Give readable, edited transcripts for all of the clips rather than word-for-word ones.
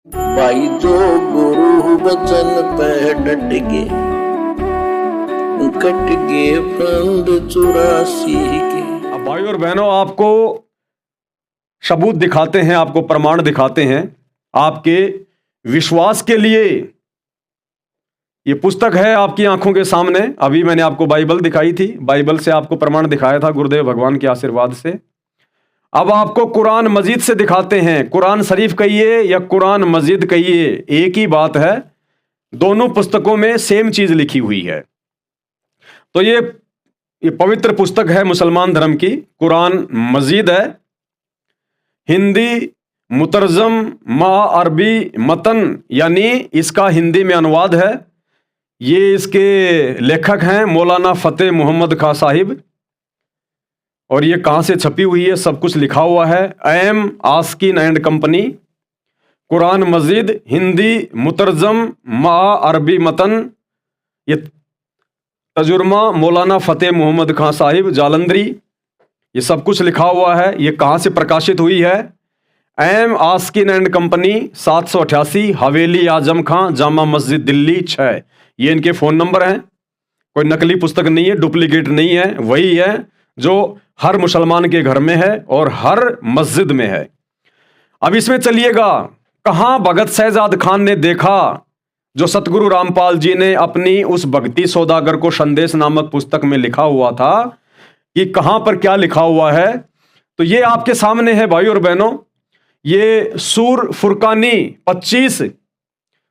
भाई जो गुरु वचन पे डट गए, कट गए फंद 84 के। अब भाई और बहनों, आपको सबूत दिखाते हैं, आपको प्रमाण दिखाते हैं आपके विश्वास के लिए। ये पुस्तक है आपकी आंखों के सामने। अभी मैंने आपको बाइबल दिखाई थी, बाइबल से आपको प्रमाण दिखाया था गुरुदेव भगवान के आशीर्वाद से। अब आपको कुरान मजीद से दिखाते हैं। कुरान शरीफ कहिए या कुरान मजीद कहिए, एक ही बात है। दोनों पुस्तकों में सेम चीज लिखी हुई है। तो ये पवित्र पुस्तक है मुसलमान धर्म की, कुरान मजीद है। हिंदी मुतरजम मा अरबी मतन, यानी इसका हिंदी में अनुवाद है। ये इसके लेखक हैं मौलाना फतेह मोहम्मद खां साहिब। और ये कहाँ से छपी हुई है, सब कुछ लिखा हुआ है। M Askin and company, Quran Majeed Hindi मुतरजम मा अरबी मतन। ये तजुर्मा मौलाना फतेह मोहम्मद खां साहिब जालंधरी। ये सब कुछ लिखा हुआ है। ये कहाँ से प्रकाशित हुई है? एम आस्किन एंड कंपनी, 788 हवेली आजम खां, जामा मस्जिद दिल्ली 6। ये इनके फ़ोन नंबर हैं। कोई नकली पुस्तक नहीं है, डुप्लीकेट नहीं है, वही है जो हर मुसलमान के घर में है और हर मस्जिद में है। अब इसमें चलिएगा, कहाँ भगत शहजाद खान ने देखा जो सतगुरु रामपाल जी ने अपनी उस भक्ति सौदागर को संदेश नामक पुस्तक में लिखा हुआ था, कि कहाँ पर क्या लिखा हुआ है। तो ये आपके सामने है भाई और बहनों। ये सूर फुरकानी 25,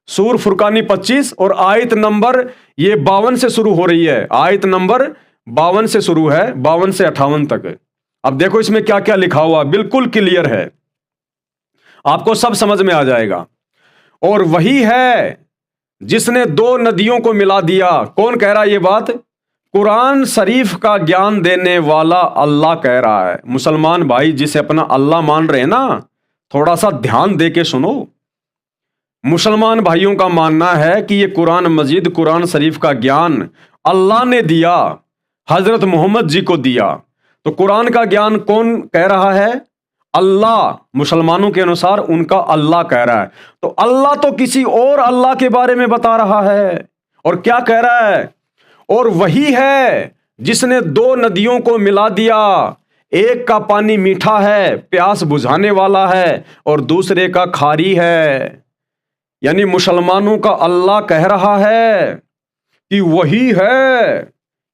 सूर फुरकानी 25 और आयत नंबर ये 52 से शुरू हो रही है। आयत नंबर 52 से शुरू है, 52 से 58 तक। अब देखो इसमें क्या क्या लिखा हुआ, बिल्कुल क्लियर है, आपको सब समझ में आ जाएगा। और वही है जिसने दो नदियों को मिला दिया। कौन कह रहा है ये बात? कुरान शरीफ का ज्ञान देने वाला अल्लाह कह रहा है। मुसलमान भाई जिसे अपना अल्लाह मान रहे हैं ना, थोड़ा सा ध्यान दे के सुनो। मुसलमान भाइयों का मानना है कि ये कुरान मजीद, कुरान शरीफ का ज्ञान अल्लाह ने दिया, हजरत मोहम्मद जी को दिया। तो कुरान का ज्ञान कौन कह रहा है? अल्लाह। मुसलमानों के अनुसार उनका अल्लाह कह रहा है। तो अल्लाह तो किसी और अल्लाह के बारे में बता रहा है। और क्या कह रहा है? और वही है जिसने दो नदियों को मिला दिया, एक का पानी मीठा है, प्यास बुझाने वाला है, और दूसरे का खारी है। यानी मुसलमानों का अल्लाह कह रहा है कि वही है,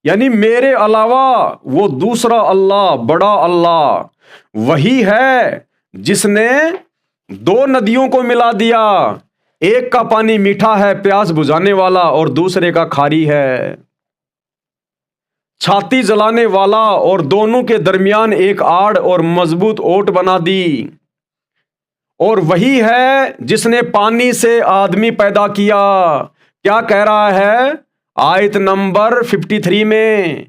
यानी मेरे अलावा वो दूसरा अल्लाह, बड़ा अल्लाह वही है जिसने दो नदियों को मिला दिया, एक का पानी मीठा है प्यास बुझाने वाला और दूसरे का खारी है, छाती जलाने वाला, और दोनों के दरमियान एक आड़ और मजबूत ओट बना दी। और वही है जिसने पानी से आदमी पैदा किया। क्या कह रहा है आयत नंबर 53 में?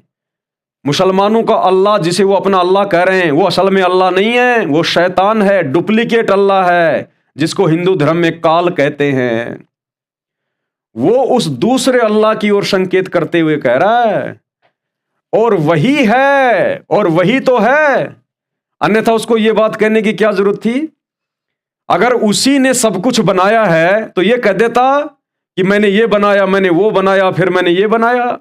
मुसलमानों का अल्लाह जिसे वो अपना अल्लाह कह रहे हैं, वो असल में अल्लाह नहीं है, वो शैतान है, डुप्लीकेट अल्लाह है, जिसको हिंदू धर्म में काल कहते हैं। वो उस दूसरे अल्लाह की ओर संकेत करते हुए कह रहा है और वही है, और वही तो है, अन्यथा उसको ये बात कहने की क्या जरूरत थी? अगर उसी ने सब कुछ बनाया है तो ये कह देता कि मैंने ये बनाया, मैंने वो बनाया, फिर मैंने ये बनाया।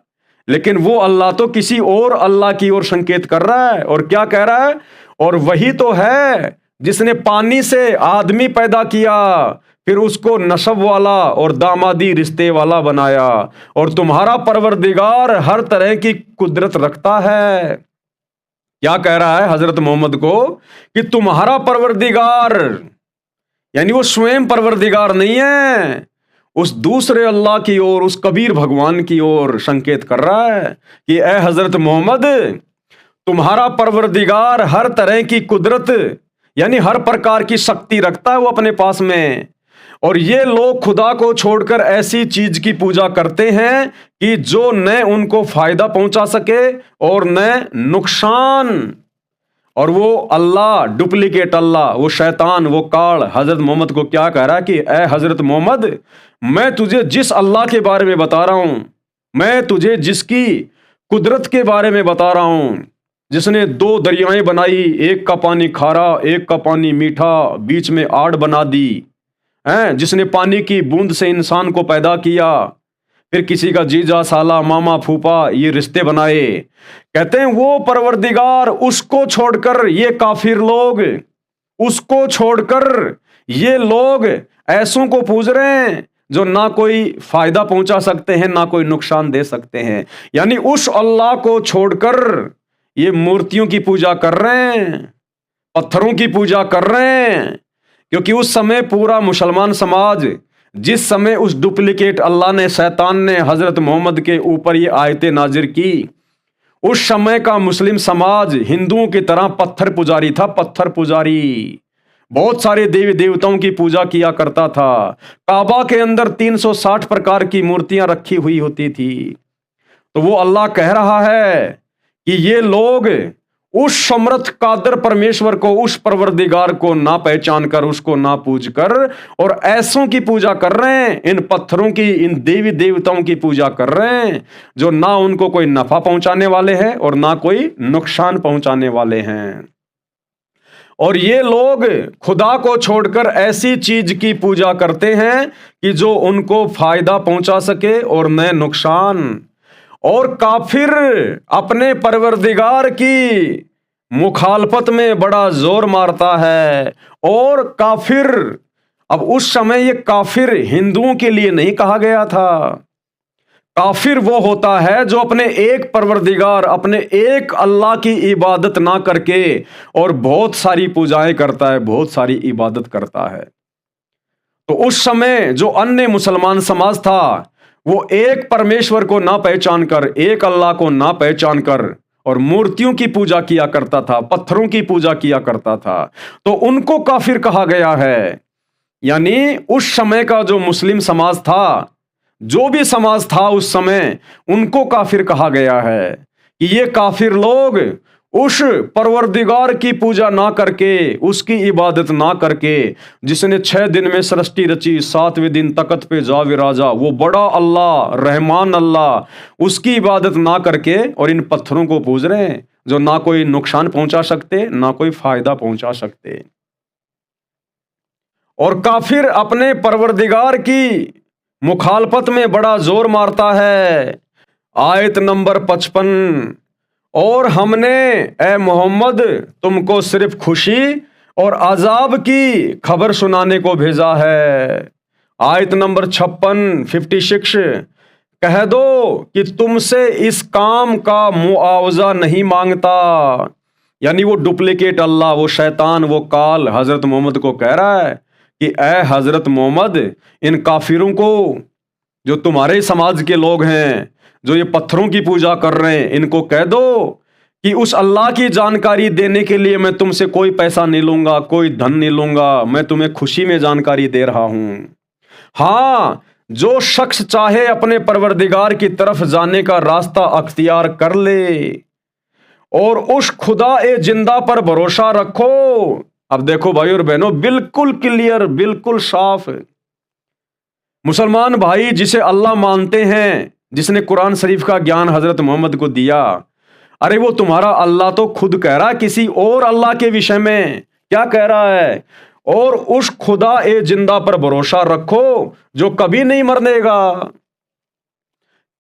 लेकिन वो अल्लाह तो किसी और अल्लाह की ओर संकेत कर रहा है। और क्या कह रहा है? और वही तो है जिसने पानी से आदमी पैदा किया, फिर उसको नसब वाला और दामादी रिश्ते वाला बनाया। और तुम्हारा परवरदिगार हर तरह की कुदरत रखता है। क्या कह रहा है हजरत मोहम्मद को? कि तुम्हारा परवरदिगार, यानी वो स्वयं परवरदिगार नहीं है, उस दूसरे अल्लाह की ओर, उस कबीर भगवान की ओर संकेत कर रहा है कि ए हजरत मोहम्मद, तुम्हारा परवरदिगार हर तरह की कुदरत, यानी हर प्रकार की शक्ति रखता है वो अपने पास में। और ये लोग खुदा को छोड़कर ऐसी चीज की पूजा करते हैं कि जो न उनको फायदा पहुंचा सके और न नुकसान। और वो अल्लाह, डुप्लीकेट अल्लाह, वो शैतान, वो काल हजरत मोहम्मद को क्या कह रहा है कि ए हजरत मोहम्मद, मैं तुझे जिस अल्लाह के बारे में बता रहा हूं, मैं तुझे जिसकी कुदरत के बारे में बता रहा हूं, जिसने दो दरियाएं बनाई, एक का पानी खारा एक का पानी मीठा, बीच में आड़ बना दी, हैं, जिसने पानी की बूंद से इंसान को पैदा किया, फिर किसी का जीजा साला मामा फूफा ये रिश्ते बनाए। कहते हैं वो परवरदिगार, उसको छोड़कर ये काफिर लोग, उसको छोड़कर ये लोग ऐसों को पूज रहे हैं जो ना कोई फायदा पहुंचा सकते हैं ना कोई नुकसान दे सकते हैं। यानी उस अल्लाह को छोड़कर ये मूर्तियों की पूजा कर रहे हैं, पत्थरों की पूजा कर रहे हैं। क्योंकि उस समय पूरा मुसलमान समाज, जिस समय उस डुप्लीकेट अल्लाह ने, शैतान ने हजरत मोहम्मद के ऊपर ये आयतें नाजिर की, उस समय का मुस्लिम समाज हिंदुओं की तरह पत्थर पुजारी था, पत्थर पुजारी। बहुत सारे देवी देवताओं की पूजा किया करता था। काबा के अंदर 360 प्रकार की मूर्तियां रखी हुई होती थी। तो वो अल्लाह कह रहा है कि ये लोग उस समर्थ कादर परमेश्वर को, उस परवरदिगार को ना पहचान कर, उसको ना पूज कर, और ऐसों की पूजा कर रहे हैं, इन पत्थरों की, इन देवी देवताओं की पूजा कर रहे हैं जो ना उनको कोई नफा पहुंचाने वाले हैं और ना कोई नुकसान पहुंचाने वाले हैं। और ये लोग खुदा को छोड़कर ऐसी चीज की पूजा करते हैं कि जो उनको फायदा पहुंचा सके और न नुकसान। और काफिर अपने परवरदिगार की मुखालफत में बड़ा जोर मारता है। और काफिर, अब उस समय ये काफिर हिंदुओं के लिए नहीं कहा गया था। काफिर वो होता है जो अपने एक परवरदिगार, अपने एक अल्लाह की इबादत ना करके और बहुत सारी पूजाएं करता है, बहुत सारी इबादत करता है। तो उस समय जो अन्य मुसलमान समाज था, वो एक परमेश्वर को ना पहचान कर, एक अल्लाह को ना पहचान कर और मूर्तियों की पूजा किया करता था, पत्थरों की पूजा किया करता था, तो उनको काफिर कहा गया है। यानी उस समय का जो मुस्लिम समाज था, जो भी समाज था उस समय, उनको काफिर कहा गया है कि ये काफिर लोग उस परवरदिगार की पूजा ना करके, उसकी इबादत ना करके, जिसने 6 दिन में सृष्टि रची, 7वें दिन तख्त पे जा विराजा, वो बड़ा अल्लाह, रहमान अल्लाह, उसकी इबादत ना करके और इन पत्थरों को पूज रहे हैं जो ना कोई नुकसान पहुंचा सकते, ना कोई फायदा पहुंचा सकते। और काफिर अपने परवरदिगार की मुखालफत में बड़ा जोर मारता है। आयत नंबर 55, और हमने ए मोहम्मद तुमको सिर्फ खुशी और अजाब की खबर सुनाने को भेजा है। आयत नंबर 56 कह दो कि तुमसे इस काम का मुआवजा नहीं मांगता। यानी वो डुप्लीकेट अल्लाह, वो शैतान, वो काल हजरत मोहम्मद को कह रहा है कि ए हजरत मोहम्मद, इन काफिरों को, जो तुम्हारे समाज के लोग हैं, जो ये पत्थरों की पूजा कर रहे हैं, इनको कह दो कि उस अल्लाह की जानकारी देने के लिए मैं तुमसे कोई पैसा नहीं लूंगा, कोई धन नहीं लूंगा, मैं तुम्हें खुशी में जानकारी दे रहा हूं। हां, जो शख्स चाहे अपने परवरदिगार की तरफ जाने का रास्ता अख्तियार कर ले और उस खुदा ए जिंदा पर भरोसा रखो। अब देखो भाई और बहनों, बिल्कुल क्लियर, बिल्कुल साफ। मुसलमान भाई जिसे अल्लाह मानते हैं, जिसने कुरान शरीफ का ज्ञान हजरत मोहम्मद को दिया, अरे वो तुम्हारा अल्लाह तो खुद कह रहा है किसी और अल्लाह के विषय में। क्या कह रहा है? और उस खुदा ए जिंदा पर भरोसा रखो जो कभी नहीं मरनेगा।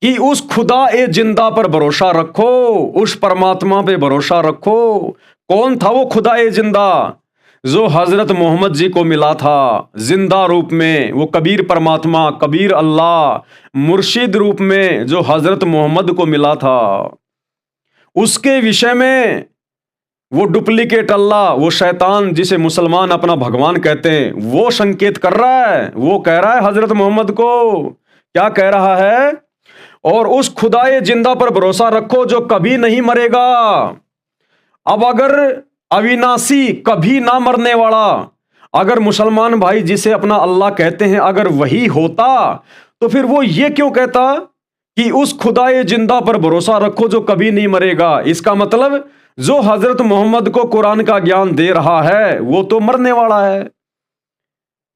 कि उस खुदा ए जिंदा पर भरोसा रखो, उस परमात्मा पे भरोसा रखो। कौन था वो खुदा ए जिंदा? जो हजरत मोहम्मद जी को मिला था जिंदा रूप में, वो कबीर परमात्मा, कबीर अल्लाह, मुर्शिद रूप में जो हजरत मोहम्मद को मिला था, उसके विषय में वो डुप्लीकेट अल्लाह, वो शैतान जिसे मुसलमान अपना भगवान कहते हैं, वो संकेत कर रहा है। वो कह रहा है हजरत मोहम्मद को, क्या कह रहा है? और उस खुदाए जिंदा पर भरोसा रखो जो कभी नहीं मरेगा। अब अगर अविनाशी, कभी ना मरने वाला, अगर मुसलमान भाई जिसे अपना अल्लाह कहते हैं अगर वही होता, तो फिर वो ये क्यों कहता कि उस खुदाए जिंदा पर भरोसा रखो जो कभी नहीं मरेगा? इसका मतलब जो हजरत मोहम्मद को कुरान का ज्ञान दे रहा है वो तो मरने वाला है,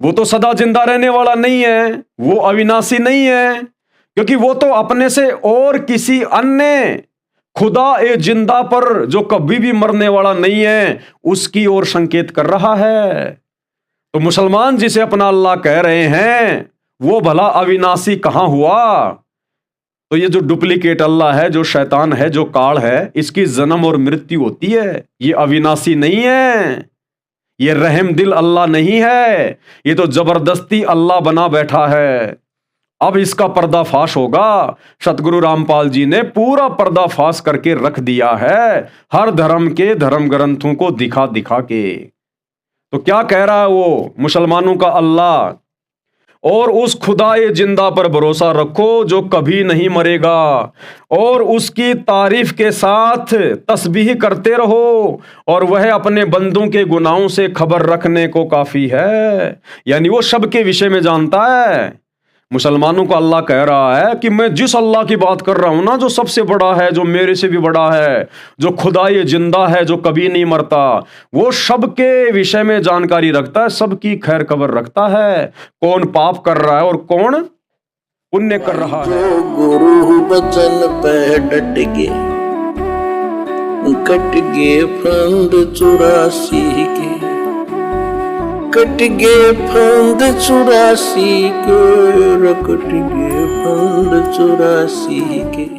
वो तो सदा जिंदा रहने वाला नहीं है, वो अविनाशी नहीं है, क्योंकि वो तो अपने से और किसी अन्य खुदा ए जिंदा पर जो कभी भी मरने वाला नहीं है उसकी ओर संकेत कर रहा है। तो मुसलमान जिसे अपना अल्लाह कह रहे हैं वो भला अविनाशी कहां हुआ? तो ये जो डुप्लीकेट अल्लाह है, जो शैतान है, जो काल है, इसकी जन्म और मृत्यु होती है। ये अविनाशी नहीं है, ये रहम दिल अल्लाह नहीं है, ये तो जबरदस्ती अल्लाह बना बैठा है। अब इसका पर्दाफाश होगा। सतगुरु रामपाल जी ने पूरा पर्दाफाश करके रख दिया है, हर धर्म के धर्म ग्रंथों को दिखा दिखा के। तो क्या कह रहा है वो मुसलमानों का अल्लाह? और उस खुदाए जिंदा पर भरोसा रखो जो कभी नहीं मरेगा, और उसकी तारीफ के साथ तस्बीह करते रहो, और वह अपने बंदों के गुनाहों से खबर रखने को काफी है। यानी वो सबके विषय में जानता है। मुसलमानों को अल्लाह कह रहा है कि मैं जिस अल्लाह की बात कर रहा हूं ना, जो सबसे बड़ा है, जो मेरे से भी बड़ा है, जो खुदा ये जिंदा है, जो कभी नहीं मरता, वो सबके विषय में जानकारी रखता है, सबकी खैर खबर रखता है। कौन पाप कर रहा है और कौन पुण्य कर रहा है। जो गुरु बचन पे डट गए, कट गए फंद 84 के, कट गए फंद 84 के, कट गए फंद 84 के।